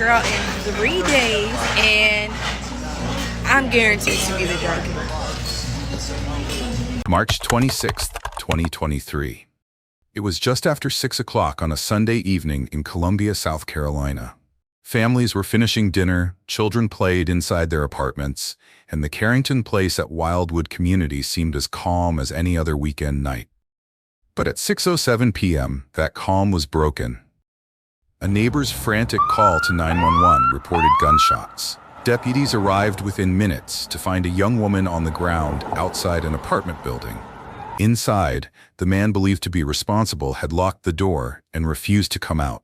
girl in 3 days, and I'm guaranteed to be the drunkest. March 26th, 2023. It was just after 6 o'clock on a Sunday evening in Columbia, South Carolina. Families were finishing dinner, children played inside their apartments, and the Carrington Place at Wildwood Community seemed as calm as any other weekend night. But at 6:07 p.m., that calm was broken. A neighbor's frantic call to 911 reported gunshots. Deputies arrived within minutes to find a young woman on the ground outside an apartment building. Inside, the man believed to be responsible had locked the door and refused to come out.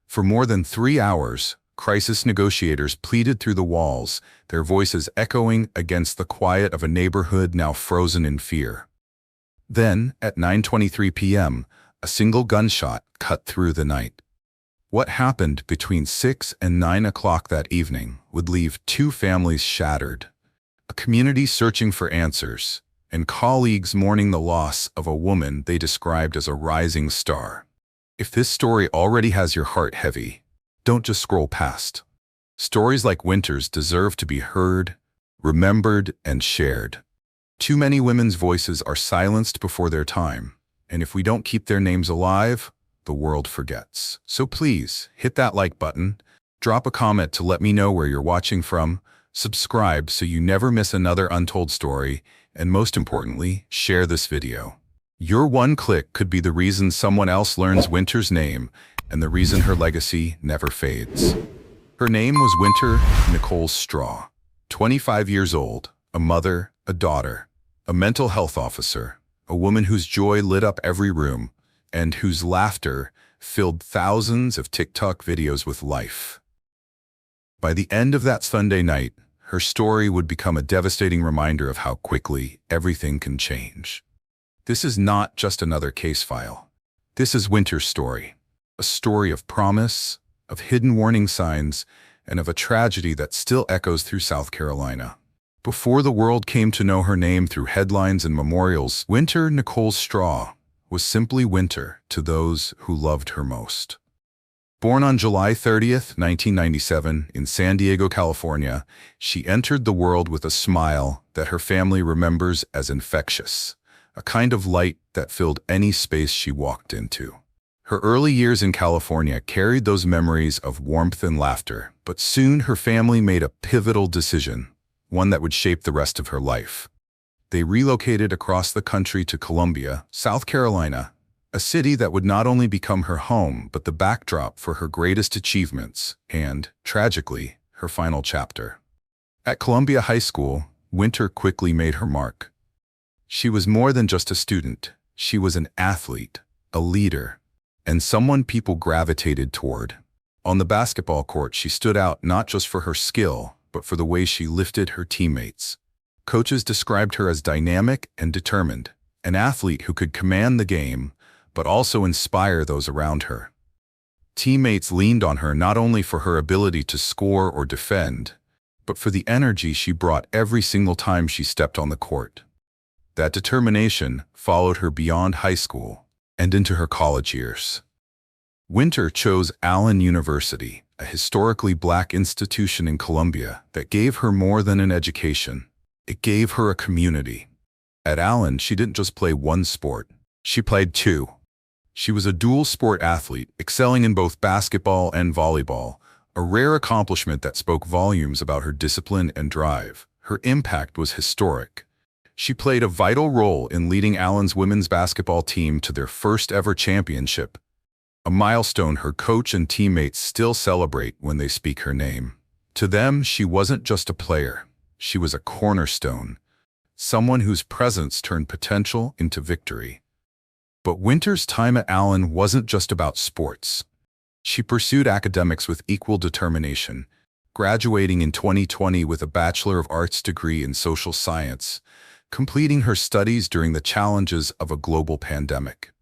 For more than 3 hours, crisis negotiators pleaded through the walls, their voices echoing against the quiet of a neighborhood now frozen in fear. Then, at 9:23 p.m., a single gunshot cut through the night. What happened between 6 and 9 o'clock that evening would leave two families shattered, a community searching for answers, and colleagues mourning the loss of a woman they described as a rising star. If this story already has your heart heavy, don't just scroll past. Stories like Winter's deserve to be heard, remembered, and shared. Too many women's voices are silenced before their time, and if we don't keep their names alive, the world forgets. So please, hit that like button, drop a comment to let me know where you're watching from, subscribe so you never miss another untold story, and most importantly, share this video. Your one click could be the reason someone else learns Winter's name and the reason her legacy never fades. Her name was Winter Nicole Straw, 25 years old, a mother, a daughter, a mental health officer, a woman whose joy lit up every room, and whose laughter filled thousands of TikTok videos with life. By the end of that Sunday night, her story would become a devastating reminder of how quickly everything can change. This is not just another case file. This is Winter's story, a story of promise, of hidden warning signs, and of a tragedy that still echoes through South Carolina. Before the world came to know her name through headlines and memorials, Winter Nicole Straw was simply Winter to those who loved her most. Born on July 30th, 1997, in San Diego, California, she entered the world with a smile that her family remembers as infectious, a kind of light that filled any space she walked into. Her early years in California carried those memories of warmth and laughter, but soon her family made a pivotal decision, one that would shape the rest of her life. They relocated across the country to Columbia, South Carolina, a city that would not only become her home but the backdrop for her greatest achievements and, tragically, her final chapter. At Columbia High School, Winter quickly made her mark. She was more than just a student. She was an athlete, a leader, and someone people gravitated toward. On the basketball court, she stood out not just for her skill, but for the way she lifted her teammates. Coaches described her as dynamic and determined, an athlete who could command the game, but also inspire those around her. Teammates leaned on her not only for her ability to score or defend, but for the energy she brought every single time she stepped on the court. That determination followed her beyond high school and into her college years. Winter chose Allen University, a historically Black institution in Columbia that gave her more than an education. It gave her a community. At Allen, she didn't just play one sport. She played two. She was a dual-sport athlete, excelling in both basketball and volleyball, a rare accomplishment that spoke volumes about her discipline and drive. Her impact was historic. She played a vital role in leading Allen's women's basketball team to their first-ever championship, a milestone her coach and teammates still celebrate when they speak her name. To them, she wasn't just a player. She was a cornerstone, someone whose presence turned potential into victory. But Winter's time at Allen wasn't just about sports. She pursued academics with equal determination, graduating in 2020 with a Bachelor of Arts degree in social science, completing her studies during the challenges of a global pandemic.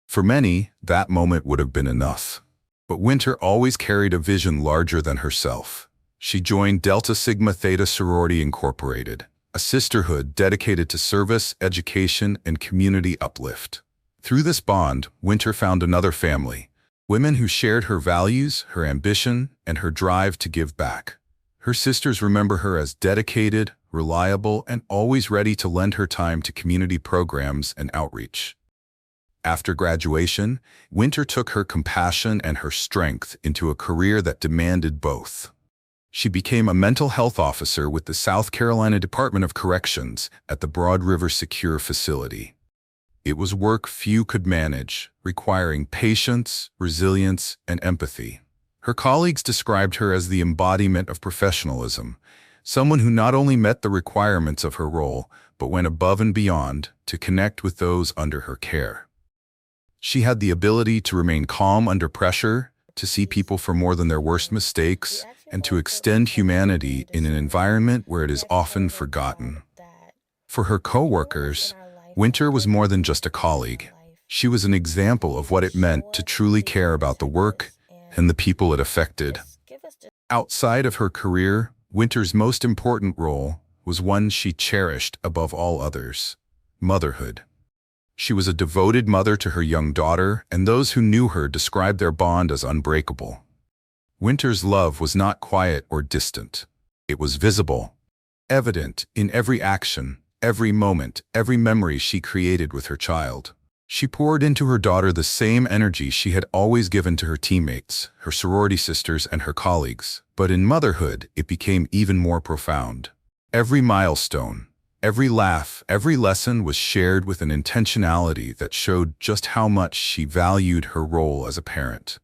For many, that moment would have been enough. But Winter always carried a vision larger than herself. She joined Delta Sigma Theta Sorority Incorporated, a sisterhood dedicated to service, education, and community uplift. Through this bond, Winter found another family, Women who shared her values, her ambition, and her drive to give back. Her sisters remember her as dedicated, reliable, and always ready to lend her time to community programs and outreach. After graduation, Winter took her compassion and her strength into a career that demanded both. She became a mental health officer with the South Carolina Department of Corrections at the Broad River Secure Facility. It was work few could manage, requiring patience, resilience, and empathy. Her colleagues described her as the embodiment of professionalism, someone who not only met the requirements of her role, but went above and beyond to connect with those under her care. She had the ability to remain calm under pressure, to see people for more than their worst mistakes, and to extend humanity in an environment where it is often forgotten. For her co-workers, Winter was more than just a colleague. She was an example of what it meant to truly care about the work and the people it affected. Outside of her career, Winter's most important role was one she cherished above all others: motherhood. She was a devoted mother to her young daughter, and those who knew her described their bond as unbreakable. Winter's love was not quiet or distant. It was visible, evident in every action, every moment, every memory she created with her child. She poured into her daughter the same energy she had always given to her teammates, her sorority sisters, and her colleagues. But in motherhood, it became even more profound. Every milestone, every laugh, every lesson was shared with an intentionality that showed just how much she valued her role as a parent.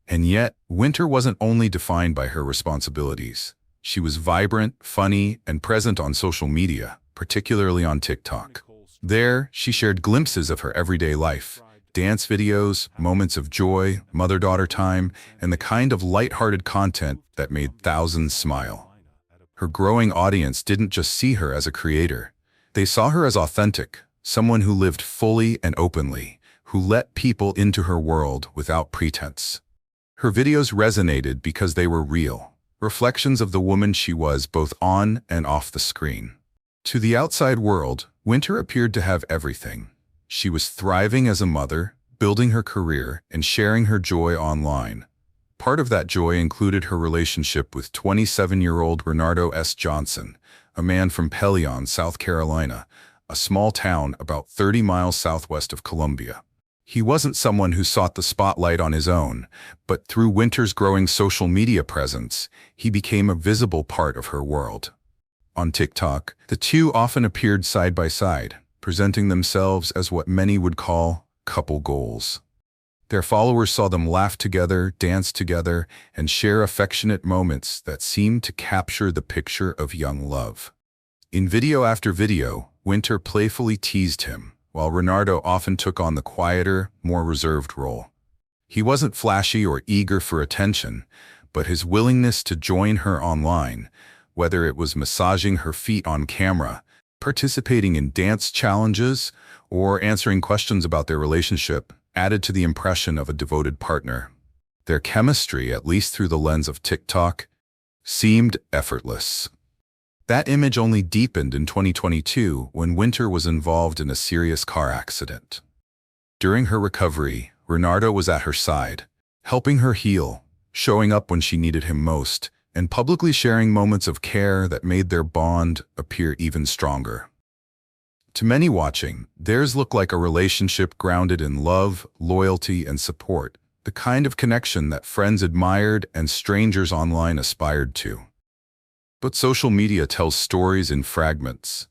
And yet, Winter wasn't only defined by her responsibilities. She was vibrant, funny, and present on social media, particularly on TikTok. There, she shared glimpses of her everyday life, dance videos, moments of joy, mother-daughter time, and the kind of light-hearted content that made thousands smile. Her growing audience didn't just see her as a creator. They saw her as authentic, someone who lived fully and openly, who let people into her world without pretense. Her videos resonated because they were real, reflections of the woman she was both on and off the screen. To the outside world, Winter appeared to have everything. She was thriving as a mother, building her career, and sharing her joy online. Part of that joy included her relationship with 27-year-old Renardo S. Johnson, a man from Pelion, South Carolina, a small town about 30 miles southwest of Columbia. He wasn't someone who sought the spotlight on his own, but through Winter's growing social media presence, he became a visible part of her world. On TikTok, the two often appeared side by side, presenting themselves as what many would call couple goals. Their followers saw them laugh together, dance together, and share affectionate moments that seemed to capture the picture of young love. In video after video, Winter playfully teased him, while Renardo often took on the quieter, more reserved role. He wasn't flashy or eager for attention, but his willingness to join her online, whether it was massaging her feet on camera, participating in dance challenges, or answering questions about their relationship, added to the impression of a devoted partner. Their chemistry, at least through the lens of TikTok, seemed effortless. That image only deepened in 2022 when Winter was involved in a serious car accident. During her recovery, Renardo was at her side, helping her heal, showing up when she needed him most, and publicly sharing moments of care that made their bond appear even stronger. To many watching, theirs looked like a relationship grounded in love, loyalty, and support, the kind of connection that friends admired and strangers online aspired to. But social media tells stories in fragments.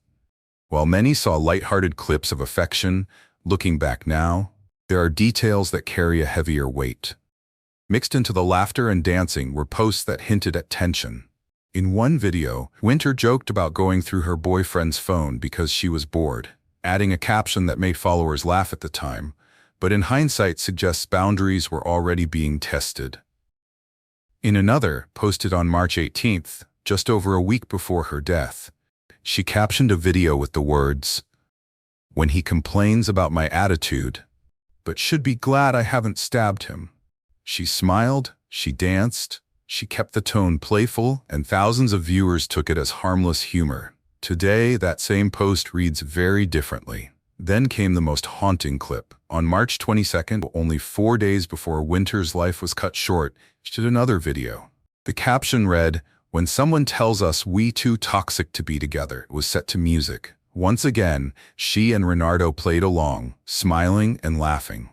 While many saw lighthearted clips of affection, looking back now, there are details that carry a heavier weight. Mixed into the laughter and dancing were posts that hinted at tension. In one video, Winter joked about going through her boyfriend's phone because she was bored, adding a caption that made followers laugh at the time, but in hindsight suggests boundaries were already being tested. In another, posted on March 18th, just over a week before her death, she captioned a video with the words, "When he complains about my attitude, but should be glad I haven't stabbed him." She smiled, she danced, she kept the tone playful, and thousands of viewers took it as harmless humor. Today, that same post reads very differently. Then came the most haunting clip. On March 22nd, only 4 days before Winter's life was cut short, she did another video. The caption read, "When someone tells us we too toxic to be together," it was set to music. Once again, she and Renardo played along, smiling and laughing.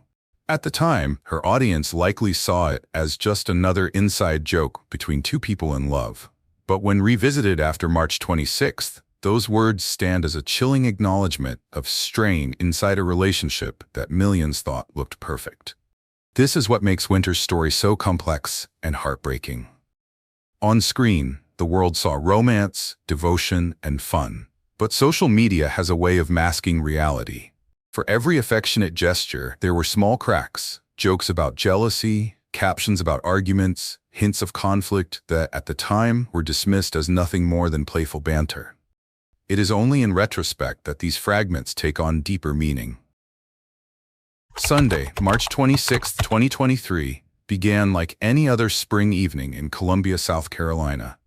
At the time, her audience likely saw it as just another inside joke between two people in love. But when revisited after March 26th, those words stand as a chilling acknowledgement of strain inside a relationship that millions thought looked perfect. This is what makes Winter's story so complex and heartbreaking. On screen, the world saw romance, devotion, and fun. But social media has a way of masking reality. For every affectionate gesture, there were small cracks, jokes about jealousy, captions about arguments, hints of conflict that, at the time, were dismissed as nothing more than playful banter. It is only in retrospect that these fragments take on deeper meaning. Sunday, March 26, 2023, began like any other spring evening in Columbia, South Carolina.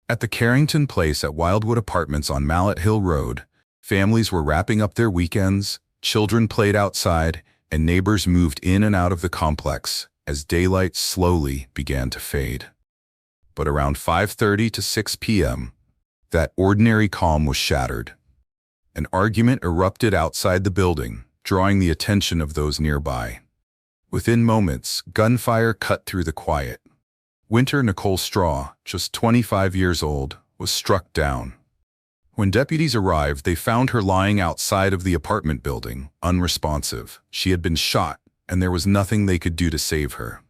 At the Carrington Place at Wildwood Apartments on Mallet Hill Road, families were wrapping up their weekends, children played outside, and neighbors moved in and out of the complex as daylight slowly began to fade. But around 5:30 to 6 p.m., that ordinary calm was shattered. An argument erupted outside the building, drawing the attention of those nearby. Within moments, gunfire cut through the quiet. Winter Nicole Straw, just 25 years old, was struck down. When deputies arrived, they found her lying outside of the apartment building, unresponsive. She had been shot, and there was nothing they could do to save her.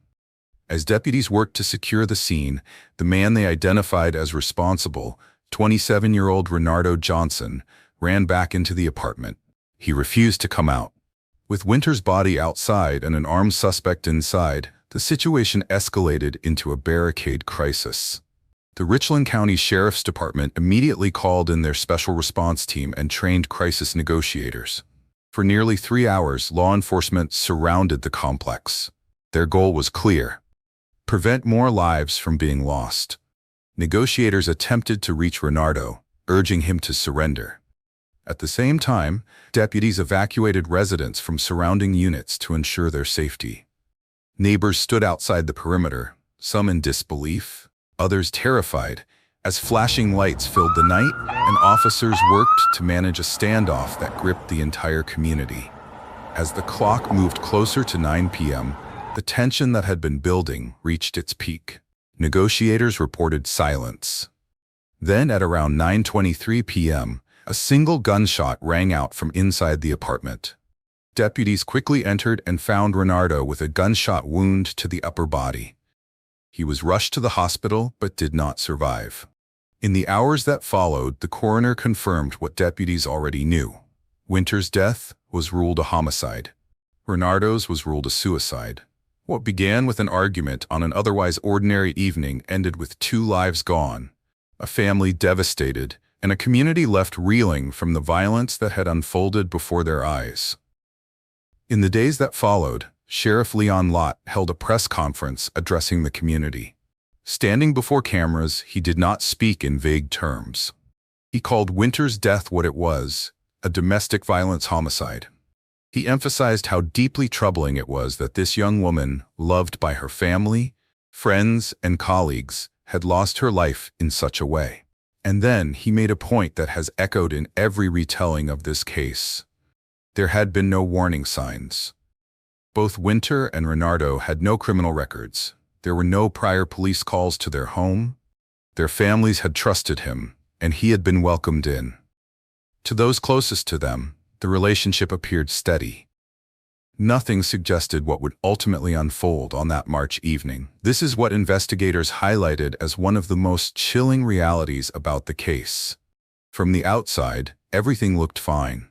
As deputies worked to secure the scene, the man they identified as responsible, 27-year-old Renardo Johnson, ran back into the apartment. He refused to come out. With Winter's body outside and an armed suspect inside, the situation escalated into a barricade crisis. The Richland County Sheriff's Department immediately called in their special response team and trained crisis negotiators. For nearly 3 hours, law enforcement surrounded the complex. Their goal was clear: prevent more lives from being lost. Negotiators attempted to reach Renardo, urging him to surrender. At the same time, deputies evacuated residents from surrounding units to ensure their safety. Neighbors stood outside the perimeter, some in disbelief, others terrified, as flashing lights filled the night and officers worked to manage a standoff that gripped the entire community. As the clock moved closer to 9 p.m., the tension that had been building reached its peak. Negotiators reported silence. Then, at around 9:23 p.m., a single gunshot rang out from inside the apartment. Deputies quickly entered and found Renardo with a gunshot wound to the upper body. He was rushed to the hospital but did not survive. In the hours that followed, the coroner confirmed what deputies already knew. Winter's death was ruled a homicide. Renardo's was ruled a suicide. What began with an argument on an otherwise ordinary evening ended with 2 lives gone, a family devastated, and a community left reeling from the violence that had unfolded before their eyes. In the days that followed, Sheriff Leon Lott held a press conference addressing the community. Standing before cameras, he did not speak in vague terms. He called Winter's death what it was: a domestic violence homicide. He emphasized how deeply troubling it was that this young woman, loved by her family, friends, and colleagues, had lost her life in such a way. And then he made a point that has echoed in every retelling of this case. There had been no warning signs. Both Winter and Renardo had no criminal records. There were no prior police calls to their home. Their families had trusted him, and he had been welcomed in. To those closest to them, the relationship appeared steady. Nothing suggested what would ultimately unfold on that March evening. This is what investigators highlighted as one of the most chilling realities about the case. From the outside, everything looked fine.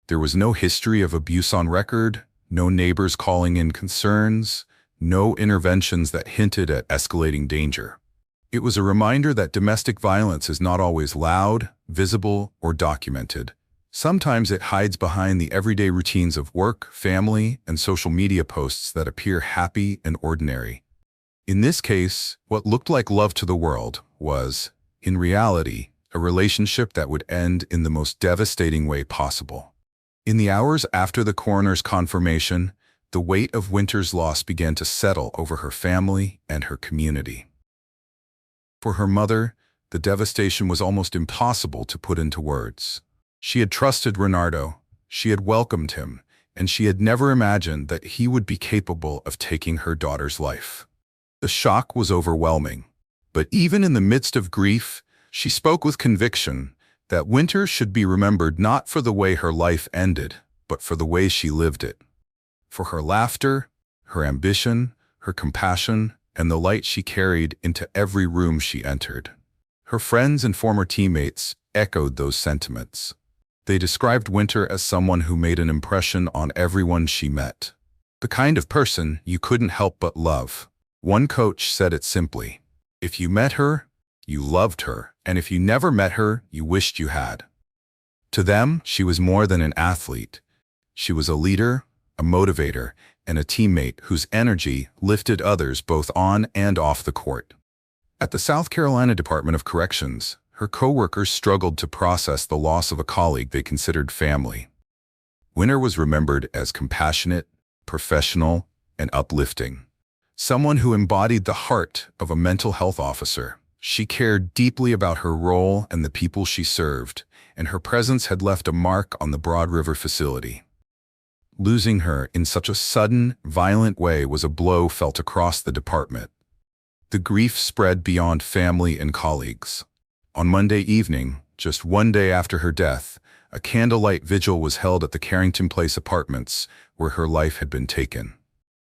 There was no history of abuse on record, no neighbors calling in concerns, no interventions that hinted at escalating danger. It was a reminder that domestic violence is not always loud, visible, or documented. Sometimes it hides behind the everyday routines of work, family, and social media posts that appear happy and ordinary. In this case, what looked like love to the world was, in reality, a relationship that would end in the most devastating way possible. In the hours after the coroner's confirmation, the weight of Winter's loss began to settle over her family and her community. For her mother, the devastation was almost impossible to put into words. She had trusted Renardo, she had welcomed him, and she had never imagined that he would be capable of taking her daughter's life. The shock was overwhelming, but even in the midst of grief, she spoke with conviction that Winter should be remembered not for the way her life ended, but for the way she lived it. For her laughter, her ambition, her compassion, and the light she carried into every room she entered. Her friends and former teammates echoed those sentiments. They described Winter as someone who made an impression on everyone she met. The kind of person you couldn't help but love. One coach said it simply: if you met her, you loved her, and if you never met her, you wished you had. To them, she was more than an athlete. She was a leader, a motivator, and a teammate whose energy lifted others both on and off the court. At the South Carolina Department of Corrections, her co-workers struggled to process the loss of a colleague they considered family. Winter was remembered as compassionate, professional, and uplifting. Someone who embodied the heart of a mental health officer. She cared deeply about her role and the people she served, and her presence had left a mark on the Broad River facility. Losing her in such a sudden, violent way was a blow felt across the department. The grief spread beyond family and colleagues. On Monday evening, just one day after her death, a candlelight vigil was held at the Carrington Place Apartments, where her life had been taken.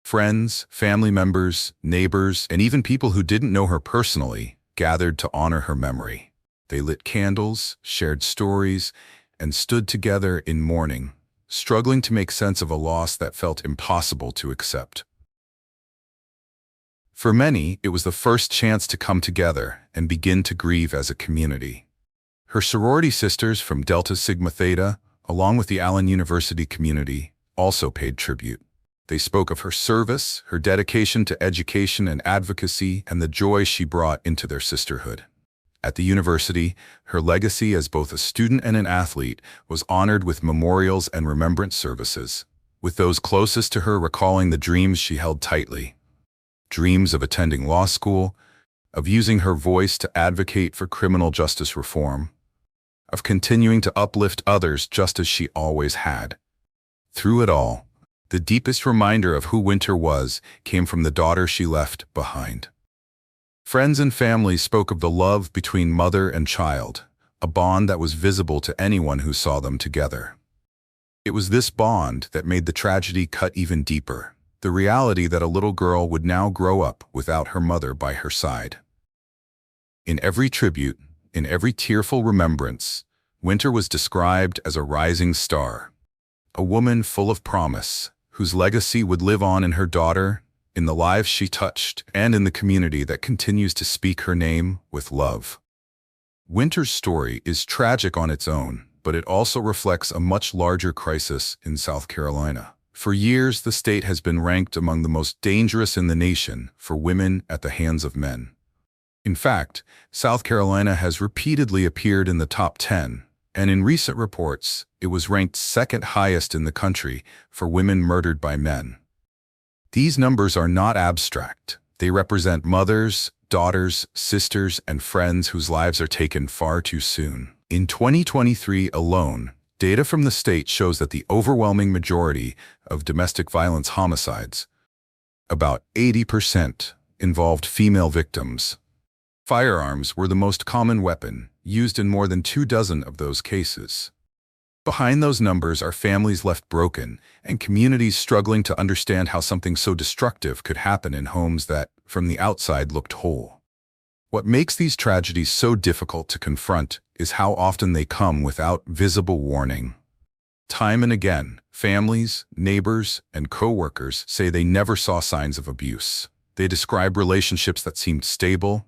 Friends, family members, neighbors, and even people who didn't know her personally gathered to honor her memory. They lit candles, shared stories, and stood together in mourning, struggling to make sense of a loss that felt impossible to accept. For many, it was the first chance to come together and begin to grieve as a community. Her sorority sisters from Delta Sigma Theta, along with the Allen University community, also paid tribute. They spoke of her service, her dedication to education and advocacy, and the joy she brought into their sisterhood. At the university, her legacy as both a student and an athlete was honored with memorials and remembrance services, with those closest to her recalling the dreams she held tightly. Dreams of attending law school, of using her voice to advocate for criminal justice reform, of continuing to uplift others just as she always had. Through it all, the deepest reminder of who Winter was came from the daughter she left behind. Friends and family spoke of the love between mother and child, a bond that was visible to anyone who saw them together. It was this bond that made the tragedy cut even deeper, the reality that a little girl would now grow up without her mother by her side. In every tribute, in every tearful remembrance, Winter was described as a rising star, a woman full of promise, whose legacy would live on in her daughter, in the lives she touched, and in the community that continues to speak her name with love. Winter's story is tragic on its own, but it also reflects a much larger crisis in South Carolina. For years, the state has been ranked among the most dangerous in the nation for women at the hands of men. In fact, South Carolina has repeatedly appeared in the top 10, and in recent reports, it was ranked second highest in the country for women murdered by men. These numbers are not abstract. They represent mothers, daughters, sisters, and friends whose lives are taken far too soon. In 2023 alone, data from the state shows that the overwhelming majority of domestic violence homicides, about 80%, involved female victims. Firearms were the most common weapon, used in more than 24 of those cases. Behind those numbers are families left broken and communities struggling to understand how something so destructive could happen in homes that, from the outside, looked whole. What makes these tragedies so difficult to confront is how often they come without visible warning. Time and again, families, neighbors, and co-workers say they never saw signs of abuse. They describe relationships that seemed stable,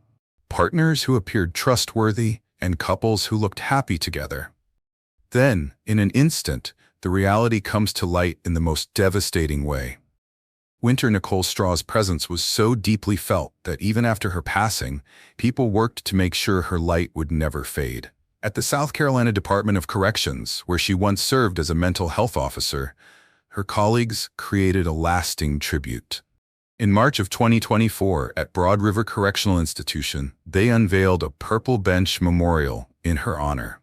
partners who appeared trustworthy, and couples who looked happy together. Then, in an instant, the reality comes to light in the most devastating way. Winter Nicole Straw's presence was so deeply felt that even after her passing, people worked to make sure her light would never fade. At the South Carolina Department of Corrections, where she once served as a mental health officer, her colleagues created a lasting tribute. In March of 2024, at Broad River Correctional Institution, they unveiled a purple bench memorial in her honor.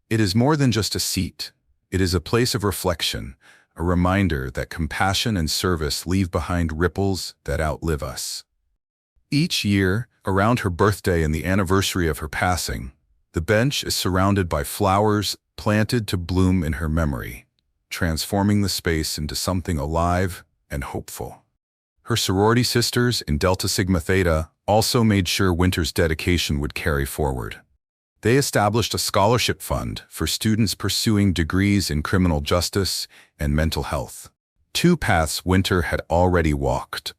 It is more than just a seat. It is a place of reflection, a reminder that compassion and service leave behind ripples that outlive us. Each year, around her birthday and the anniversary of her passing, the bench is surrounded by flowers planted to bloom in her memory, transforming the space into something alive and hopeful. Her sorority sisters in Delta Sigma Theta also made sure Winter's dedication would carry forward. They established a scholarship fund for students pursuing degrees in criminal justice and mental health, two paths Winter had already walked.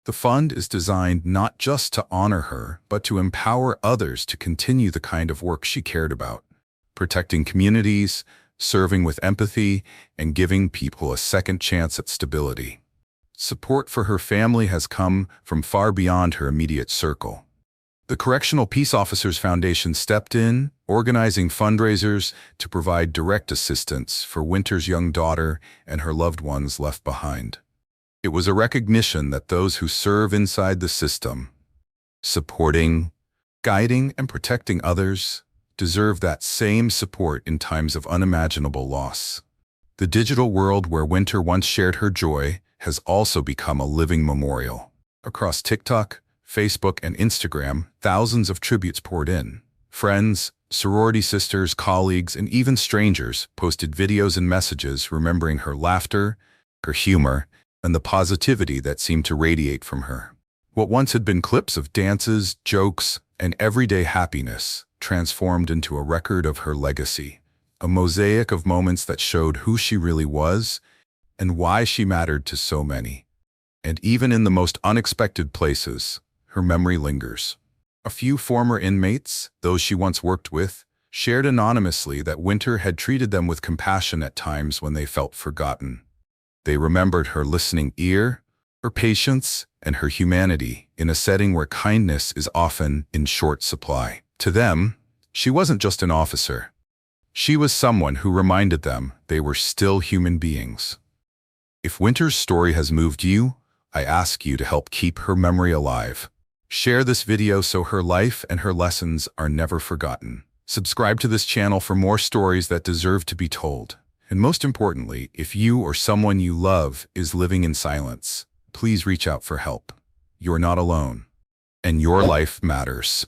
The fund is designed not just to honor her, but to empower others to continue the kind of work she cared about, protecting communities, serving with empathy, and giving people a second chance at stability. Support for her family has come from far beyond her immediate circle. The Correctional Peace Officers Foundation stepped in, organizing fundraisers to provide direct assistance for Winter's young daughter and her loved ones left behind. It was a recognition that those who serve inside the system, supporting, guiding, and protecting others, deserve that same support in times of unimaginable loss. The digital world where Winter once shared her joy has also become a living memorial. Across TikTok, Facebook, and Instagram, thousands of tributes poured in. Friends, sorority sisters, colleagues, and even strangers posted videos and messages remembering her laughter, her humor, and the positivity that seemed to radiate from her. What once had been clips of dances, jokes, and everyday happiness transformed into a record of her legacy, a mosaic of moments that showed who she really was and why she mattered to so many. And even in the most unexpected places, her memory lingers. A few former inmates, those she once worked with, shared anonymously that Winter had treated them with compassion at times when they felt forgotten. They remembered her listening ear, her patience, and her humanity in a setting where kindness is often in short supply. To them, she wasn't just an officer. She was someone who reminded them they were still human beings. If Winter's story has moved you, I ask you to help keep her memory alive. Share this video so her life and her lessons are never forgotten. Subscribe to this channel for more stories that deserve to be told. And most importantly, if you or someone you love is living in silence, please reach out for help. You're not alone, and your life matters.